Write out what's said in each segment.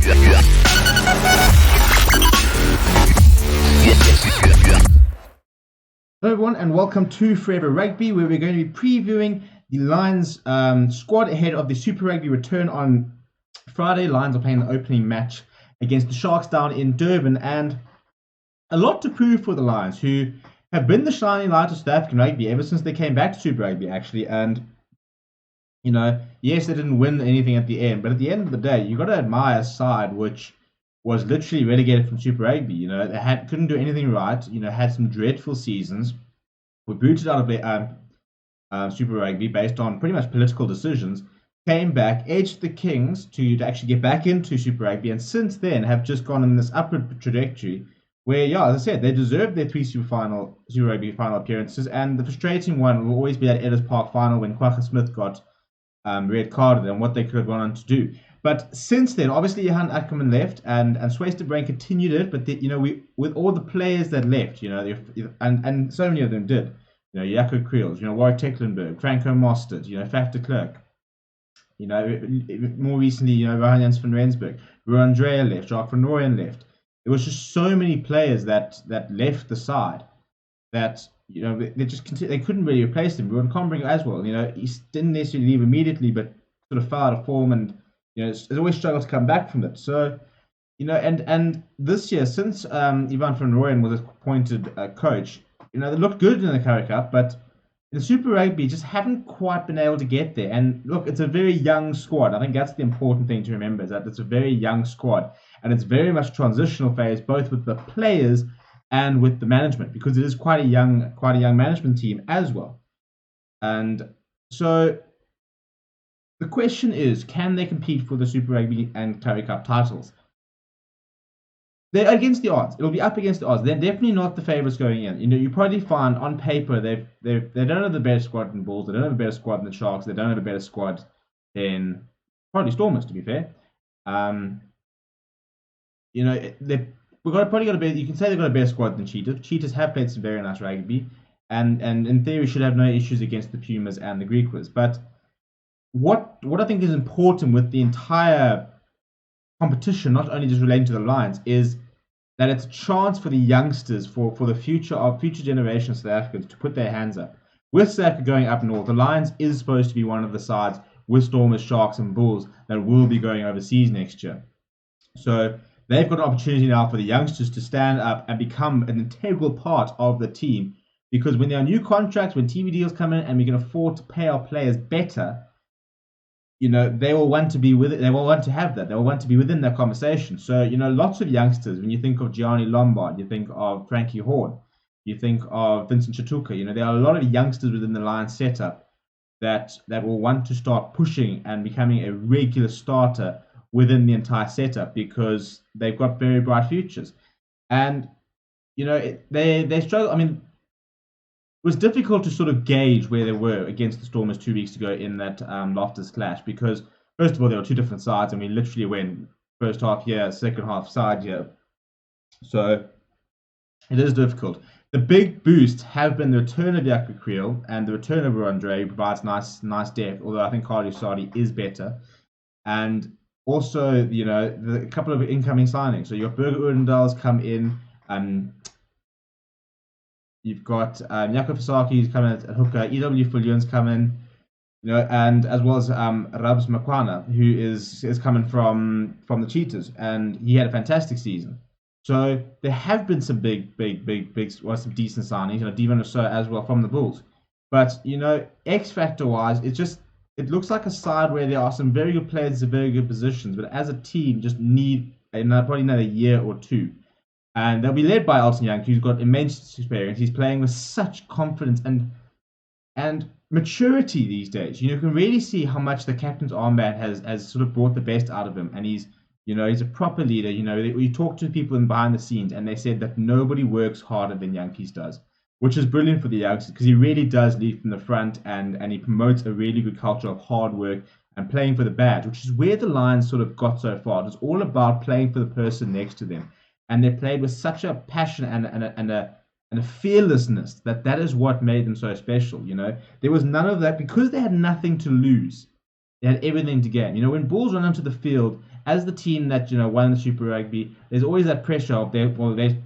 Hello everyone and welcome to Super Rugby, where we're going to be previewing the Lions squad ahead of the Super Rugby return on Friday. Lions are playing the opening match against the Sharks down in Durban, and a lot to prove for the Lions, who have been the shining light of South African rugby ever since they came back to Super Rugby actually. And yes, they didn't win anything at the end, but at the end of the day, you got to admire a side which was literally relegated from Super Rugby. They couldn't do anything right. Had some dreadful seasons. Were booted out of their Super Rugby based on pretty much political decisions. Came back, edged the Kings to actually get back into Super Rugby, and since then have just gone in this upward trajectory. Where, as I said, they deserved their three Super Rugby final appearances, and the frustrating one will always be that Ellis Park final when Kwagga Smith got red carded and what they could have gone on to do. But since then, obviously, Johan Ackerman left and Swaysterbrain continued it. But we with all the players that left, and so many of them did. Jaco Kriels, Warwick Tecklenburg, Franco Mostert, Faf de Klerk. More recently, Johan Jans van Rensburg, Ruan Dreyer left, Jacques van Rooyen left. There was just so many players that left the side that they couldn't really replace them. Ruan Combring as well. He didn't necessarily leave immediately, but sort of fell out of form and. Has always struggled to come back from it. So, and this year, since Ivan van Rooyen was appointed coach, they looked good in the Currie Cup, but in the Super Rugby just haven't quite been able to get there. And look, it's a very young squad. I think that's the important thing to remember, is that it's a very young squad, and it's very much transitional phase, both with the players and with the management, because it is quite a young management team as well. And so. The question is, can they compete for the Super Rugby and Currie Cup titles? They're against the odds. It'll be up against the odds. They're definitely not the favourites going in. You probably find on paper they don't have the better squad than Bulls. They don't have a better squad than the Sharks. They don't have a better squad than probably Stormers, to be fair. Probably got a better. You can say they've got a better squad than Cheetahs. Cheetahs have played some very nice rugby, and in theory should have no issues against the Pumas and the Griquas, but. What I think is important with the entire competition, not only just relating to the Lions, is that it's a chance for the youngsters, for the future generations of South Africans to put their hands up. With South Africa going up north, the Lions is supposed to be one of the sides with Stormers, Sharks, and Bulls that will be going overseas next year. So they've got an opportunity now for the youngsters to stand up and become an integral part of the team, because when there are new contracts, when TV deals come in, and we can afford to pay our players better. They will want to be with it. They will want to have that. They will want to be within that conversation. So, lots of youngsters, when you think of Gianni Lombard, you think of Frankie Horn, you think of Vincent Chatuka, there are a lot of youngsters within the Lions setup that will want to start pushing and becoming a regular starter within the entire setup, because they've got very bright futures. And, they struggle. I mean, it was difficult to sort of gauge where they were against the Stormers 2 weeks ago in that Loftus clash, because first of all, there were two different sides, and we literally went first half here, second half side here. So it is difficult. The big boosts have been the return of Jaco Kriel and the return of Andre, who provides nice depth, although I think Carly Sadi is better. And also, the couple of incoming signings. So your Burger Udendals come in. You've got Jaco Fasaki who's coming at hooker, EW Fullion's coming, and as well as Rabs Makwana, who is coming from the Cheetahs, and he had a fantastic season. So there have been some big, some decent signings. Devon Rousseau as well from the Bulls. But X factor wise, it looks like a side where there are some very good players in very good positions, but as a team, just need probably another year or two. And they'll be led by Alton Young, who's got immense experience. He's playing with such confidence and maturity these days. You can really see how much the captain's armband has sort of brought the best out of him. And he's a proper leader. We talk to people behind the scenes, and they said that nobody works harder than Jantjies does, which is brilliant for the youngsters, because he really does lead from the front, and he promotes a really good culture of hard work and playing for the badge, which is where the Lions sort of got so far. It's all about playing for the person next to them. And they played with such a passion and a fearlessness that is what made them so special. There was none of that, because they had nothing to lose. They had everything to gain. When Bulls run onto the field as the team that won the Super Rugby, there's always that pressure of they're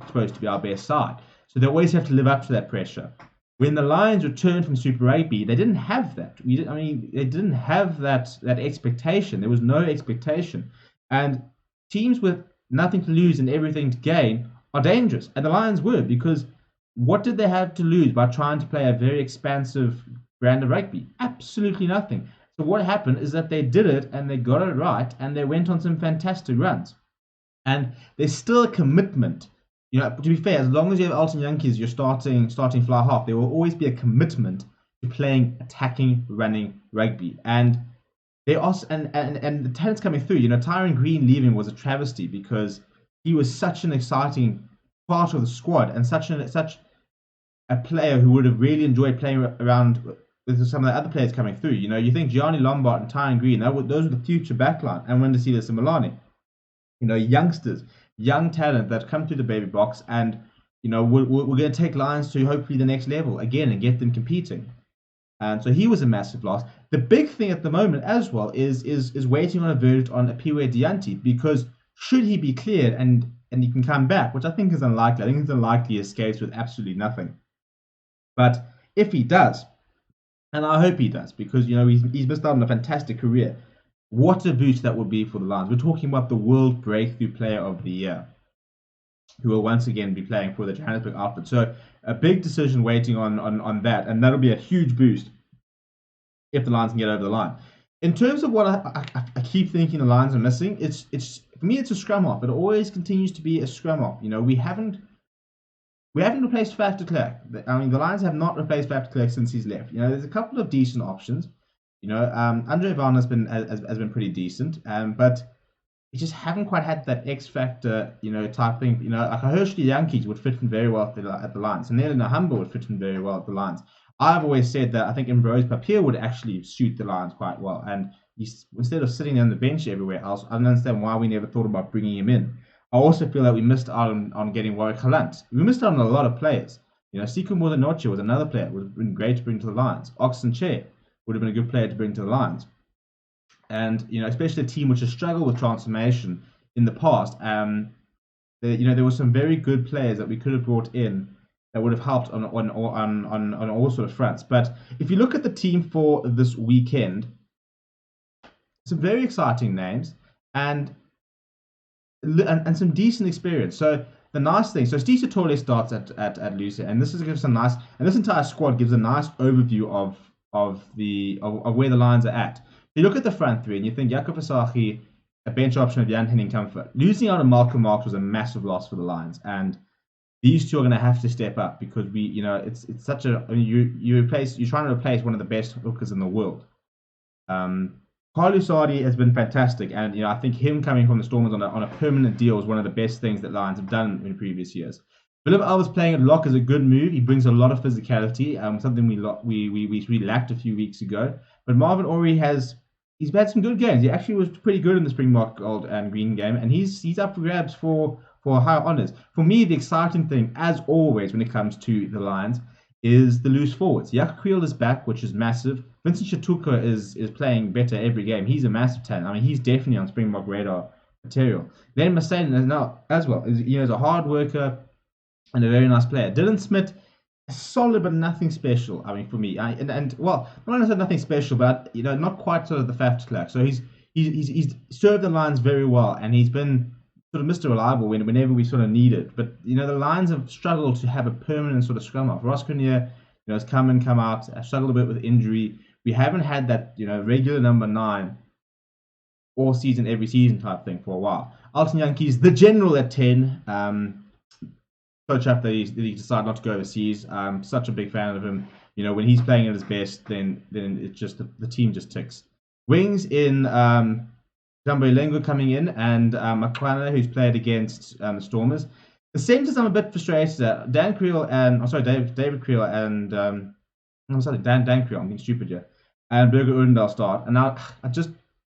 supposed to be our best side, so they always have to live up to that pressure. When the Lions returned from Super Rugby, they didn't have that. They didn't have that expectation. There was no expectation, and teams with nothing to lose and everything to gain are dangerous, and the Lions were, because what did they have to lose by trying to play a very expansive brand of rugby? Absolutely nothing. So what happened is that they did it and they got it right and they went on some fantastic runs. And there's still a commitment. To be fair, as long as you have Alton Yankees, you're starting fly half, there will always be a commitment to playing attacking, running rugby. And they also and the talent's coming through. Tyron Green leaving was a travesty because he was such an exciting part of the squad and such a player who would have really enjoyed playing around with some of the other players coming through. You think Gianni Lombard and Tyron Green, those were the future backline, and Wendesila Similani. Youngsters, young talent that come through the baby box, and we're going to take Lions to hopefully the next level again and get them competing. And so he was a massive loss. The big thing at the moment as well is waiting on a verdict on Apiwe Dianti, because should he be cleared and he can come back, which I think is unlikely. I think it's unlikely he escapes with absolutely nothing. But if he does, and I hope he does, because he's missed out on a fantastic career, what a boost that would be for the Lions. We're talking about the World Breakthrough Player of the Year, who will once again be playing for the Johannesburg outfit. So a big decision waiting on that, and that'll be a huge boost if the Lions can get over the line. In terms of what I keep thinking the Lions are missing, it's for me, it's a scrum off. It always continues to be a scrum off. We haven't replaced Faf de Klerk. The Lions have not replaced Faf de Klerk since he's left. There's a couple of decent options. Andre Van has been pretty decent, but we just haven't quite had that X factor, type thing. Like Hershey Yankees would fit in very well at the Lions, and Nela Nahamba would fit in very well at the Lions. I've always said that I think Ambrose Papier would actually suit the Lions quite well, and instead of sitting on the bench everywhere else, I don't understand why we never thought about bringing him in. I also feel that we missed out on getting Warwick Halant. We missed out on a lot of players. Siku Modenoche was another player who would have been great to bring to the Lions. Oxen Che would have been a good player to bring to the Lions. And, especially a team which has struggled with transformation in the past, there were some very good players that we could have brought in that would have helped on all sort of fronts. But if you look at the team for this weekend, some very exciting names and some decent experience. So the nice thing, Steve Satole starts at Lucia, and this entire squad gives a nice overview of where the Lions are at. You look at the front three and you think Jakob Asahi, a bench option of Jan Henning Comfort. Losing out on Malcolm Marx was a massive loss for the Lions, and these two are going to have to step up because it's such a you're trying to replace one of the best hookers in the world. Carlo Sardi has been fantastic, and I think him coming from the Stormers on a permanent deal is one of the best things that Lions have done in previous years. Philip Alves playing at lock is a good move. He brings a lot of physicality, something we lacked a few weeks ago. But Marvin Orie he's had some good games. He actually was pretty good in the Springbok Gold and Green game, and he's up for grabs for high honours. For me, the exciting thing, as always, when it comes to the Lions, is the loose forwards. Jaco Kriel is back, which is massive. Vincent Shatuka is playing better every game. He's a massive talent. He's definitely on Springbok radar material. Then Masaden is now as well. Is a hard worker and a very nice player. Dylan Smith, solid but nothing special. For me, not necessarily nothing special, but not quite sort of the Faf de Klerk. So he's served the Lions very well, and he's been sort of Mr. Reliable whenever we sort of need it. But the Lions have struggled to have a permanent sort of scrum off. Ross Grenier, has come in, come out, struggled a bit with injury. We haven't had that regular number 9 all season, every season type thing for a while. Alton Yankees, the general at 10. Coach up that he decided not to go overseas. Such a big fan of him. When he's playing at his best, then it's just the team just ticks. Wings in Jambo Lengo coming in, and Makwana, who's played against the Stormers. The centers I'm a bit frustrated at. David Creel and Dan Creel. I'm being stupid here. And Berger Udendal start, and now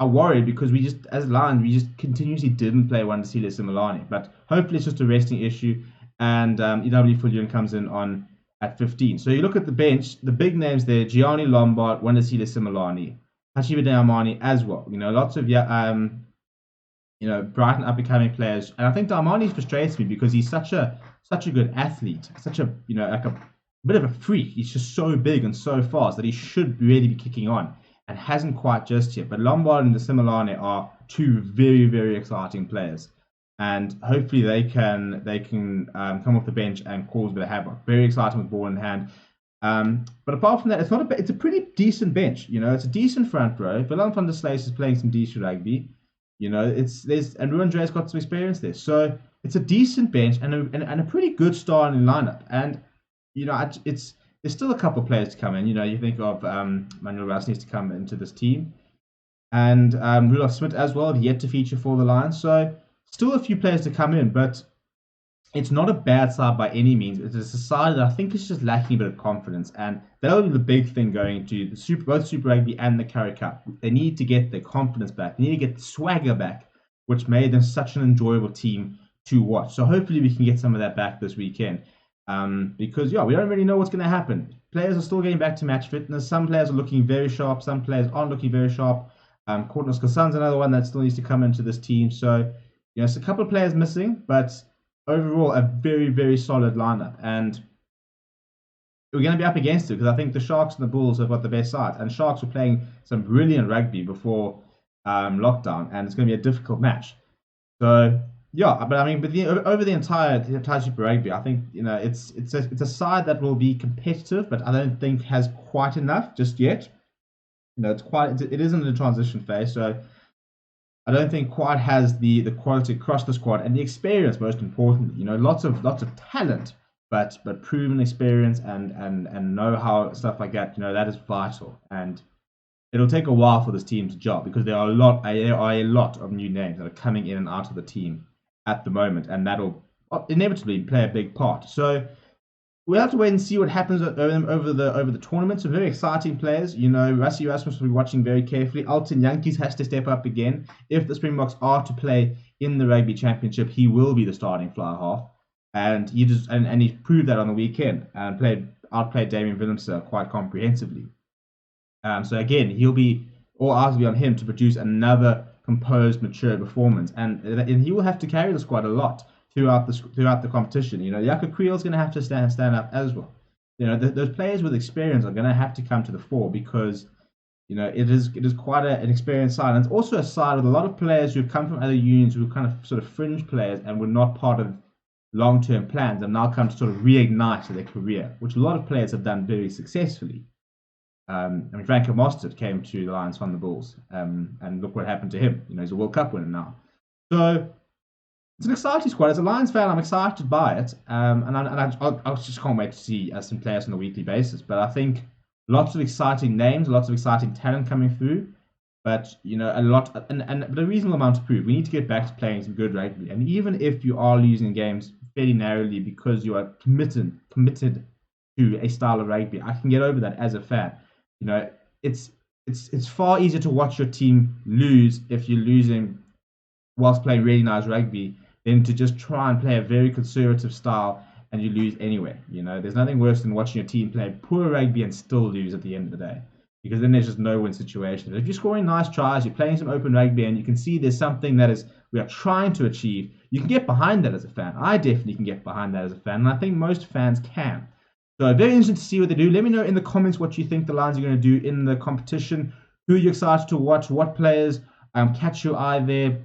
I worry because we just, as Lions, we just continuously didn't play Wandisile Similani. But hopefully it's just a resting issue, and EW Fullion comes in on at 15. So you look at the bench, the big names there: Gianni Lombard, Wandisile Similani, Hashibadé Amani as well. Lots of bright and up and coming players. And I think Darmani frustrates me because he's such a good athlete, such a like a bit of a freak. He's just so big and so fast that he should really be kicking on and hasn't quite just yet. But Lombard and Similane are two very, very exciting players, and hopefully they can come off the bench and cause a bit of havoc. Very exciting with ball in hand. But apart from that, it's a pretty decent bench. It's a decent front row. Willem van der Sluys is playing some decent rugby. And Ruan Dre's got some experience there. So it's a decent bench and a pretty good starting lineup. And there's still a couple of players to come in. You think of Manuel Rouse needs to come into this team, and Rudolph Smith as well, yet to feature for the Lions. So still a few players to come in, but it's not a bad side by any means. It's a side that I think is just lacking a bit of confidence, and that'll be the big thing going to both Super Rugby and the Currie Cup. They need to get their confidence back. They need to get the swagger back, which made them such an enjoyable team to watch. So hopefully we can get some of that back this weekend. Because we don't really know what's going to happen. Players are still getting back to match fitness. Some players are looking very sharp. Some players aren't looking very sharp. Courtney Kassan's another one that still needs to come into this team. So it's a couple of players missing, but overall a very, very solid lineup, and we're going to be up against it because I think the Sharks and the Bulls have got the best sides, and Sharks were playing some brilliant rugby before lockdown, and it's going to be a difficult match. So but I mean, over the entire Super Rugby, I think it's a side that will be competitive, but I don't think has quite enough just yet. It is in the transition phase, so I don't think quite has the quality across the squad and the experience, most importantly. Lots of talent, but proven experience and know-how, stuff like that. That is vital, and it'll take a while for this team to gel because there are a lot of new names that are coming in and out of the team at the moment, and that'll inevitably play a big part. So we'll have to wait and see what happens over the tournament. Some very exciting players. Rassie Erasmus will be watching very carefully. Alton Yankees has to step up again. If the Springboks are to play in the Rugby Championship, he will be the starting fly half, and he proved that on the weekend and outplayed Damien Willemse quite comprehensively. So again, all eyes will be on him to produce another composed, mature performance, and he will have to carry the squad a lot throughout the competition. Yaka Creel's going to have to stand up as well. Those players with experience are going to have to come to the fore because it is quite an experienced side, and it's also a side with a lot of players who've come from other unions who are kind of sort of fringe players and were not part of long-term plans and now come to sort of reignite their career, which a lot of players have done very successfully. Franco Mostert came to the Lions from the Bulls, and look what happened to him. He's a World Cup winner now. So it's an exciting squad. As a Lions fan, I'm excited by it, and I just can't wait to see some players on a weekly basis. But I think lots of exciting names, lots of exciting talent coming through, but a lot and a reasonable amount to prove. We need to get back to playing some good rugby, and even if you are losing games fairly narrowly because you are committed to a style of rugby, I can get over that as a fan. It's far easier to watch your team lose if you're losing whilst playing really nice rugby than to just try and play a very conservative style and you lose anyway. There's nothing worse than watching your team play poor rugby and still lose at the end of the day, because then there's just no win situation. But if you're scoring nice tries, you're playing some open rugby, and you can see there's something that we are trying to achieve, you can get behind that as a fan. I definitely can get behind that as a fan, and I think most fans can. So very interesting to see what they do. Let me know in the comments what you think the Lions are going to do in the competition. Who are you excited to watch? What players catch your eye there?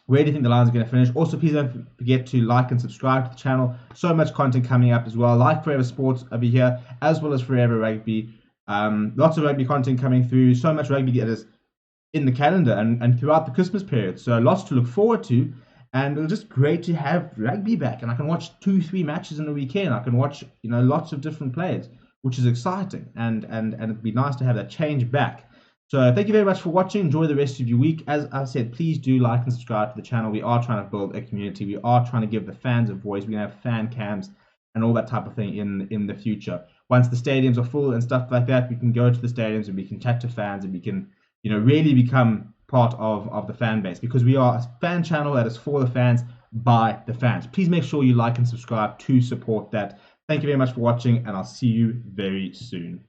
Where do you think the Lions are going to finish? Also, please don't forget to like and subscribe to the channel. So much content coming up as well. Like Forever Sports over here, as well as Forever Rugby. Lots of rugby content coming through. So much rugby that is in the calendar and throughout the Christmas period. So lots to look forward to. And it's just great to have rugby back. And I can watch 2-3 matches in a weekend. I can watch lots of different players, which is exciting. And it'd be nice to have that change back. So thank you very much for watching. Enjoy the rest of your week. As I said, please do like and subscribe to the channel. We are trying to build a community. We are trying to give the fans a voice. We're going to have fan cams and all that type of thing in the future. Once the stadiums are full and stuff like that, we can go to the stadiums and we can chat to fans and we can really become part of the fan base, because we are a fan channel that is for the fans, by the fans. Please make sure you like and subscribe to support that. Thank you very much for watching, and I'll see you very soon.